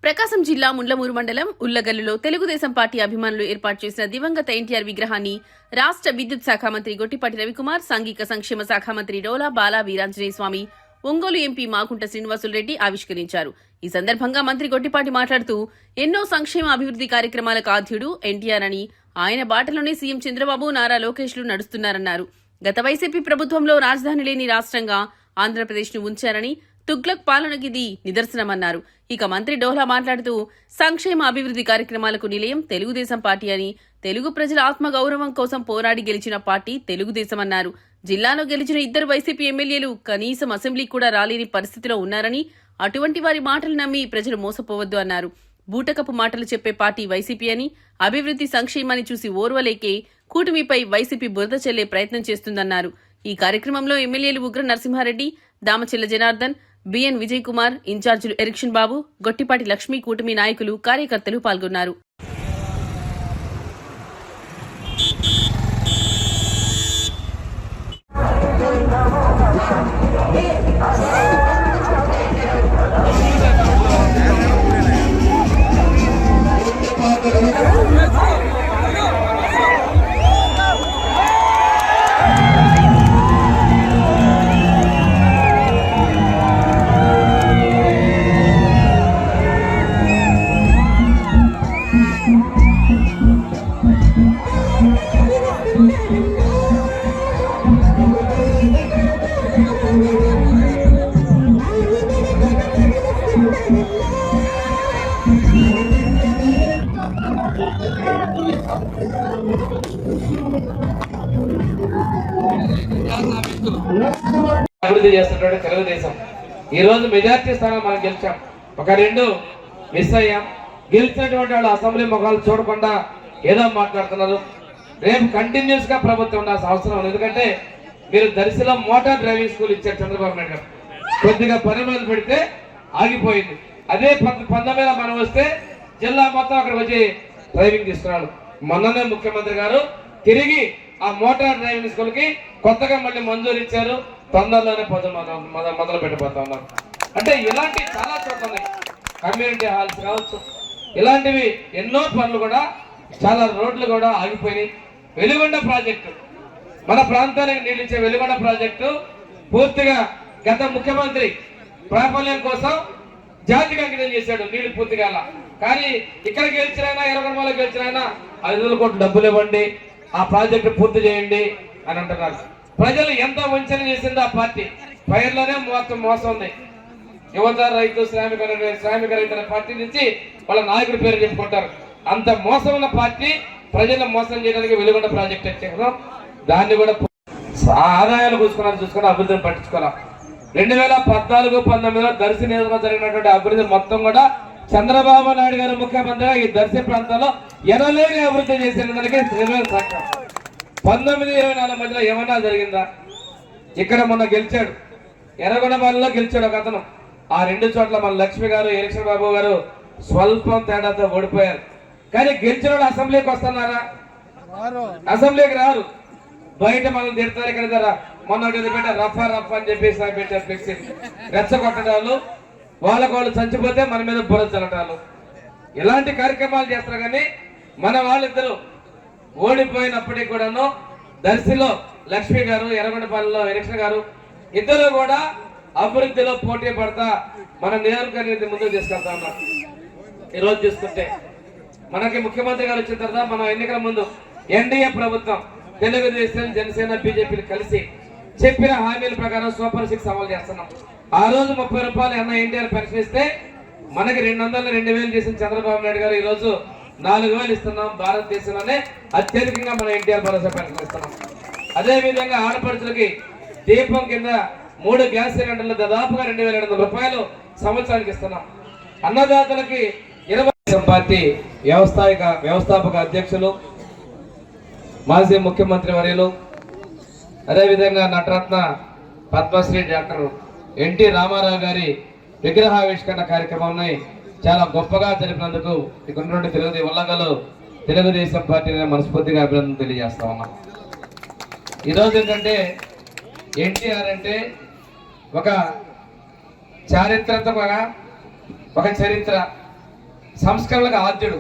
ప్రకాశం జిల్లా ముండ్లమూరు మండలం ఉల్లగల్లులో తెలుగుదేశం పార్టీ అభిమానులు ఏర్పాటు చేసిన దివంగత ఎన్టీఆర్ విగ్రహాన్ని రాష్ట్ర విద్యుత్ శాఖ మంత్రి గొట్టిపాటి రవికుమార్, సాంఘిక సంక్షేమ శాఖ మంత్రి డోలా బాలా వీరాంజనేయ స్వామి, ఒంగోలు ఎంపీ మాగుంట శ్రీనివాసులరెడ్డి ఆవిష్కరించారు. ఈ సందర్భంగా మంత్రి గొట్టిపాటి మాట్లాడుతూ ఎన్నో సంక్షేమ అభివృద్ధి కార్యక్రమాలకు ఆద్యుడు ఎన్టీఆర్ అని, ఆయన బాటలోనే సీఎం చంద్రబాబు, నారా లోకేష్లు నడుస్తున్నారన్నారు. గత వైసీపీ ప్రభుత్వంలో రాజధాని లేని రాష్ట్రంగా ఆంధ్రప్రదేశ్ను ఉంచారని, తుగ్లక్ పాలనకి ఇది నిదర్శనమన్నారు. ఇక మంత్రి డోలా మాట్లాడుతూ సంక్షేమ అభివృద్ధి కార్యక్రమాలకు నిలయం తెలుగుదేశం పార్టీ అని, తెలుగు ప్రజల ఆత్మగౌరవం కోసం పోరాడి గెలిచిన పార్టీ తెలుగుదేశమన్నారు. జిల్లాలో గెలిచిన 2 వైసీపీ ఎమ్మెల్యేలు కనీసం అసెంబ్లీకి కూడా రాలేని పరిస్థితిలో ఉన్నారని, అటువంటి వారి మాటలు నమ్మి ప్రజలు మోసపోవద్దు అన్నారు. బూటకపు మాటలు చెప్పే పార్టీ వైసీపీ అని, అభివృద్ధి సంక్షేమాన్ని చూసి ఓర్వలేకే కూటమిపై వైసీపీ బురద చెల్లే ప్రయత్నం చేస్తుందన్నారు. ఈ కార్యక్రమంలో ఎమ్మెల్యేలు ఉగ్ర నరసింహారెడ్డి, దామచెల్ల జనార్దన్, బిఎన్ విజయ్ కుమార్, ఇన్ఛార్జీలు ఎరిక్షన్ బాబు, గొట్టిపాటి లక్ష్మీ, కూటమి నాయకులు, కార్యకర్తలు పాల్గొన్నారు. అభివృద్ధి చేస్తున్నటువంటి తెలుగుదేశం ఈ రోజు మెజార్టీ స్థానం మనం గెలిచాం. ఒక 2 మిస్ అయ్యాం. గెలిచినటువంటి వాళ్ళు అసెంబ్లీ ముఖాలు చూడకుండా ఏదో మాట్లాడుతున్నారు. రేపు కంటిన్యూస్ గా ప్రభుత్వం ఉండాల్సిన అవసరం ఉంది. ఎందుకంటే మీరు దర్శిలో మోటార్ డ్రైవింగ్ స్కూల్ ఇచ్చారు చంద్రబాబు నాయుడు గారు. కొద్దిగా పని మొదలు పెడితే ఆగిపోయింది. అదే 19 మనం వస్తే జిల్లా మొత్తం అక్కడ వచ్చి డ్రైవింగ్ తీసుకున్నాడు. మొన్ననే ముఖ్యమంత్రి గారు తిరిగి ఆ మోటార్ డ్రైవింగ్ స్కూల్ కి కొత్తగా మళ్ళీ మంజూరు ఇచ్చారు. తొందరలోనే మొదలు పెట్టబోతా ఉన్నారు. అంటే ఇలాంటి చాలా చోట్ల ఉన్నాయి. కమ్యూనిటీ హాల్స్ కావచ్చు, ఇలాంటివి ఎన్నో పనులు కూడా, చాలా రోడ్లు కూడా ఆగిపోయినాయి. వెలుగొండ ప్రాజెక్టు, మన ప్రాంతానికి నీళ్ళు ఇచ్చే వెలుగొండ ప్రాజెక్టు పూర్తిగా గత ముఖ్యమంత్రి ప్రాబల్యం కోసం జాతికి అంకితం చేశాడు. నీళ్లు పూర్తిగా అలా. కానీ ఇక్కడ గెలిచినైనా, ఎర్రగొండలో గెలిచినైనా 500 కోట్లు డబ్బులు ఇవ్వండి, ఆ ప్రాజెక్టు పూర్తి చేయండి అని అంటున్నారు. ప్రజలు ఎంత వంచన చేసిందో ఆ పార్టీ. పైర్లోనే మోసం ఉంది. యువత, రైతు, శ్రామిక రైతుల పార్టీ నుంచి వాళ్ళ నాయకుడి పేరు చెప్పుకుంటారు. అంత మోసం ఉన్న పార్టీ ప్రజలను మోసం చేయడానికి వెలుగొండ ప్రాజెక్ట్ వచ్చారు. దాన్ని కూడా ఆదాయాలు చూసుకుని అభివృద్ధిని పట్టించుకోవాలి. 2014-19లో దర్శి నియోజకవర్గంలో జరిగినటువంటి అభివృద్ధి మొత్తం కూడా చంద్రబాబు నాయుడు గారు ముఖ్యమంత్రిగా ఈ దర్శి ప్రాంతంలో ఎనలేని అభివృద్ధి చేసిన దానికి సాక్ష్యం. 19-24 మధ్యలో ఏమన్నా జరిగిందా? ఇక్కడ మొన్న గెలిచాడు, ఎర్రగొండపాలెంలో గెలిచాడు ఒక అతను. ఆ 2 చోట్ల మన లక్ష్మి గారు, ఎరిక్షన్ బాబు గారు స్వల్పం తేడాతో ఓడిపోయారు. కానీ గెలిచిన వాళ్ళు అసెంబ్లీకి వస్తున్నారా? అసెంబ్లీకి రారు. బయట మనం తిడతారు. ఇక్కడ మొన్న రఫా రఫా అని చెప్పేసి పెట్టారు ఫ్లెక్సీ. రెచ్చగొట్టడాలు, వాళ్ళు చచ్చిపోతే మన మీద బుర్ర చల్లటాలు, ఇలాంటి కార్యక్రమాలు చేస్తారు. కానీ మన వాళ్ళిద్దరూ ఓడిపోయినప్పటికీ కూడాను దర్శిలో లక్ష్మి గారు, ఎర్రగొండపాలెంలో ఎరిక్షన్ గారు ఇద్దరు కూడా అభివృద్ధిలో పోటీ పడతా మన నియోజకవర్గాన్ని ముందుకు తీసుకెళ్తా ఉన్నారు. ఈరోజు చూసుకుంటే మనకి ముఖ్యమంత్రి గారు వచ్చిన తర్వాత మనం ఎన్నికల ముందు ఎన్డీఏ ప్రభుత్వం తెలుగుదేశం, జనసేన, బీజేపీలు కలిసి చెప్పిన హామీల ప్రకారం సూపర్ 6 అమలు చేస్తున్నాం. ఆ రోజు 30 రూపాయలు అన్న ఎన్టీఆర్ పెన్షన్ ఇస్తే మనకి 200, 2000 చేసిన చంద్రబాబు నాయుడు గారు ఈ రోజు 4000 ఇస్తున్నాం. భారతదేశంలోనే అత్యధికంగా మన ఎన్టీఆర్ భరోసా పెన్షన్ ఇస్తున్నాం. అదే విధంగా ఆడపడుచులకి దీపం కింద 3 గ్యాస్ సిలిండర్లు దాదాపుగా 2700 రూపాయలు సంవత్సరానికి ఇస్తున్నాం. అన్నదాతలకి 20 పార్టీ వ్యవస్థాపక అధ్యక్షులు, మాజీ ముఖ్యమంత్రి వర్యులు, అదేవిధంగా నటరత్న పద్మశ్రీ డాక్టర్ ఎన్టీ రామారావు గారి విగ్రహావిష్కరణ కార్యక్రమాన్ని చాలా గొప్పగా జరిపినందుకు ఇక్కడ ఉల్లగలు తెలుగుదేశం పార్టీని మనస్ఫూర్తిగా అభినందన తెలియజేస్తా ఉన్నాం. ఈరోజు ఏంటంటే ఎన్టీఆర్ అంటే ఒక చారిత్రాత్మకంగా ఒక చరిత్ర సంస్కరణలకు ఆద్యుడు.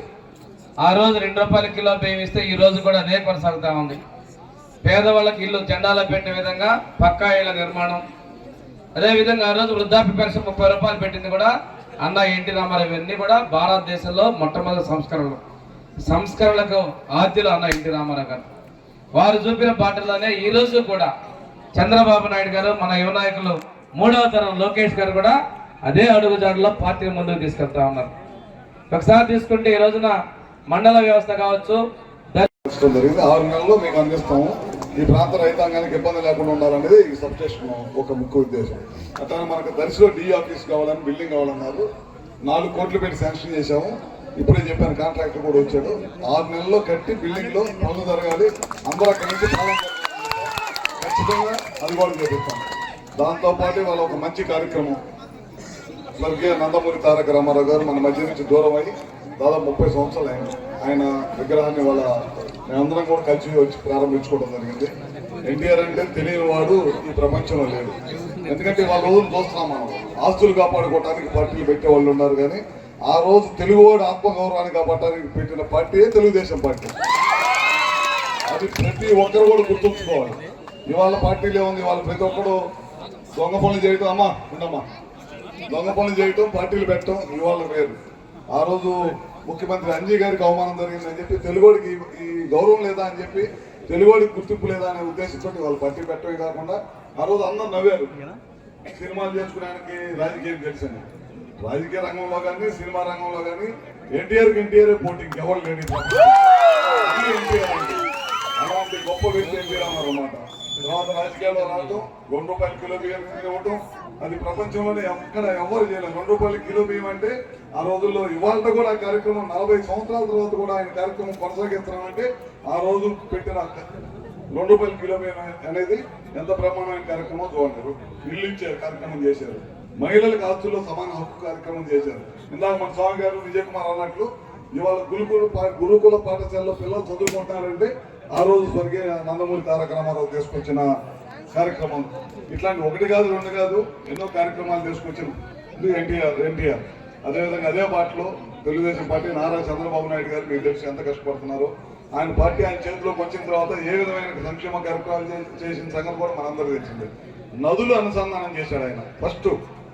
ఆ రోజు 2 రూపాయల కిలో బియ్యం ఇస్తే ఈ రోజు కూడా అదే కొనసాగుతూ ఉంది. పేదవాళ్ళకి ఇల్లు జెండాలో పెట్టే విధంగా పక్కా ఇళ్ల నిర్మాణం, అదేవిధంగా ఆ రోజు వృద్ధాప్య పెన్షన్ 30 రూపాయలు పెట్టింది కూడా అన్న ఎన్టీ రామారావు. ఇవన్నీ కూడా భారతదేశంలో మొట్టమొదటి సంస్కరణలకు ఆద్యులు అన్న ఎన్టీ రామారావు గారు. వారు చూపిన బాటలోనే ఈ రోజు కూడా చంద్రబాబు నాయుడు గారు, మన యువ నాయకులు 3వ తరం లోకేష్ గారు కూడా అదే అడుగుజాడలో పార్టీని ముందుకు తీసుకెళ్తా ఉన్నారు. ఒకసారి తీసుకుంటే ఈ రోజున మండల వ్యవస్థ కావచ్చు, జరిగింది 6 నెలల్లో మీకు అందిస్తాము. ఈ ప్రాంత రైతాంగానికి ఇబ్బంది లేకుండా ఉండాలనేది ఈ సబ్స్టేషన్ ఒక ముఖ్య ఉద్దేశం. అట్లా మనకు దర్శిలో డి ఆఫీస్ కావాలని, బిల్డింగ్ కావాలన్నారు. 4 కోట్లు పెట్టి శాంక్షన్ చేశాము. ఇప్పుడే చెప్పాను, కాంట్రాక్టర్ కూడా వచ్చాడు. 6 నెలల్లో కట్టి బిల్డింగ్ లో పనులు జరగాలి. అందరూ అక్కడి నుంచి పాలన ఖచ్చితంగా అది కూడా చేపిస్తాం. దాంతోపాటు వాళ్ళ ఒక మంచి కార్యక్రమం, స్వర్గీయ నందమూరి తారక రామారావు గారు మన మధ్య నుంచి దూరం అయ్యి దాదాపు 30 సంవత్సరాలు ఆయన విగ్రహాన్ని వాళ్ళ మేమందరం కూడా కలిసి వచ్చి ప్రారంభించుకోవడం జరిగింది. ఎన్టీఆర్ అంటే తెలియని వాడు ఈ ప్రపంచంలో లేడు. ఎందుకంటే వాళ్ళ రోజులు చూస్తున్నాం మనం. ఆస్తులు కాపాడుకోవడానికి పార్టీలు పెట్టే వాళ్ళు ఉన్నారు, కానీ ఆ రోజు తెలుగువాడు ఆత్మగౌరవాన్ని కాపాడడానికి పెట్టిన పార్టీయే తెలుగుదేశం పార్టీ. అది ప్రతి ఒక్కరు కూడా గుర్తుంచుకోవాలి. ఇవాళ పార్టీలు ఏముంది, వాళ్ళు ప్రతి ఒక్కరు దొంగ పనులు చేయటం, అమ్మా ఉండమ్మా, దొంగ పనులు చేయటం, పార్టీలు పెట్టడం ఇవాళ వేరు. ఆ రోజు ముఖ్యమంత్రి అంజీ గారికి అవమానం జరిగిందని చెప్పి, తెలుగుడికి ఈ గౌరవం లేదా అని చెప్పి, తెలుగుడికి గుర్తింపు లేదా అనే ఉద్దేశంతో వాళ్ళు పార్టీ పెట్టడమే కాకుండా ఆ రోజు అందరూ నవ్వారు. సినిమాలు చేసుకునేకి రాజకీయం తెలిసింది. రాజకీయ రంగంలో కానీ, సినిమా రంగంలో కానీ ఎన్టీఆర్ పోటీ ఎవరు లేని ఎన్టీఆర్ అంటే అలాంటి గొప్ప వ్యక్తి ఎన్టీ రామారావు అన్నమాట. తర్వాత రాజకీయాల్లో రావటం, 2 రూపాయల కిలో బియ్యం ఇవ్వటం, అది ప్రపంచంలోనే ఎక్కడ ఎవరు చేయలేదు. 2 రూపాయల కిలో బియ్యం అంటే ఆ రోజుల్లో. ఇవాళ కూడా ఆ కార్యక్రమం 40 సంవత్సరాల తర్వాత కూడా ఆయన కార్యక్రమం కొనసాగిస్తున్నాం అంటే ఆ రోజు పెట్టిన 2 రూపాయల కిలో బియ్యం అనేది ఎంత బ్రహ్మాండమైన కార్యక్రమం చూడండి. ఇల్లు ఇచ్చారు, కార్యక్రమం చేశారు. మహిళలకు ఆస్తుల్లో సమాన హక్కు కార్యక్రమం చేశారు. ఇందాక మన స్వామి గారు విజయ్ కుమార్ అన్నట్లు ఇవాళ గురుకుల పాఠశాలలో పిల్లలు చదువుకుంటున్నారంటే ఆ రోజు స్వర్గీయ నందమూరి తారక రామారావు తీసుకొచ్చిన కార్యక్రమం. ఇట్లాంటి 1 కాదు 2 కాదు ఎన్నో కార్యక్రమాలు తీసుకొచ్చిన ఎన్టీఆర్. అదేవిధంగా అదే పార్టీలో తెలుగుదేశం పార్టీ నారా చంద్రబాబు నాయుడు గారు మీకు తెలిసి ఎంత కష్టపడుతున్నారో. ఆయన పార్టీ ఆయన చేతిలోకి వచ్చిన తర్వాత ఏ విధమైన సంక్షేమ కార్యక్రమాలు చేసిన సంగతి కూడా మనందరూ తెలిసిందే. నదులు అనుసంధానం చేశాడు ఆయన. ఫస్ట్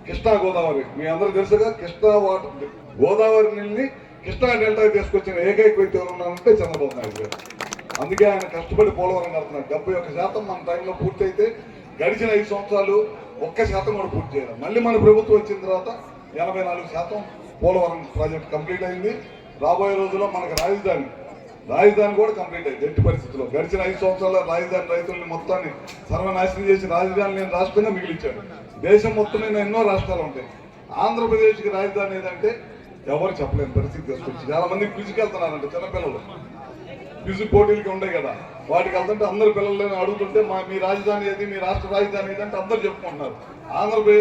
కృష్ణా గోదావరి, మీ అందరూ తెలుసుగా, కృష్ణా వాటర్ గోదావరి నీళ్ళని కృష్ణా డెల్టా తీసుకొచ్చిన ఏకైక వ్యక్తి ఎవరు ఉన్నారంటే చంద్రబాబు నాయుడు గారు. అందుకే ఆయన కష్టపడి పోలవరం కడుతున్నారు. 71% మన టైంలో పూర్తి అయితే గడిచిన 5 సంవత్సరాలు 1% కూడా పూర్తి చేయాలి. మళ్ళీ మన ప్రభుత్వం వచ్చిన తర్వాత 84% పోలవరం ప్రాజెక్ట్ కంప్లీట్ అయింది. రాబోయే రోజుల్లో మనకు రాజధాని కూడా కంప్లీట్ అయింది. ఎట్టి పరిస్థితుల్లో గడిచిన 5 సంవత్సరాల రాజధాని రైతుల్ని మొత్తాన్ని సర్వనాశనం చేసి రాజధాని లేని రాష్ట్రంగా మిగిలించాడు. దేశం మొత్తం మీద ఎన్నో రాష్ట్రాలు ఉంటాయి. ఆంధ్రప్రదేశ్కి రాజధాని ఏదంటే ఎవరు చెప్పలేని పరిస్థితి తీసుకొచ్చి చాలా మంది క్విజ్కి వెళ్తున్నారంటే చిన్నపిల్లలు క్విజ్ పోటీలకి ఉండే కదా, వాటికి వెళ్తుంటే అందరు పిల్లలు అడుగుతుంటే మీ రాజధాని ఏది, మీ రాష్ట్ర రాజధాని ఏదంటే అందరు చెప్పుకుంటున్నారు. ఆంధ్రప్రదేశ్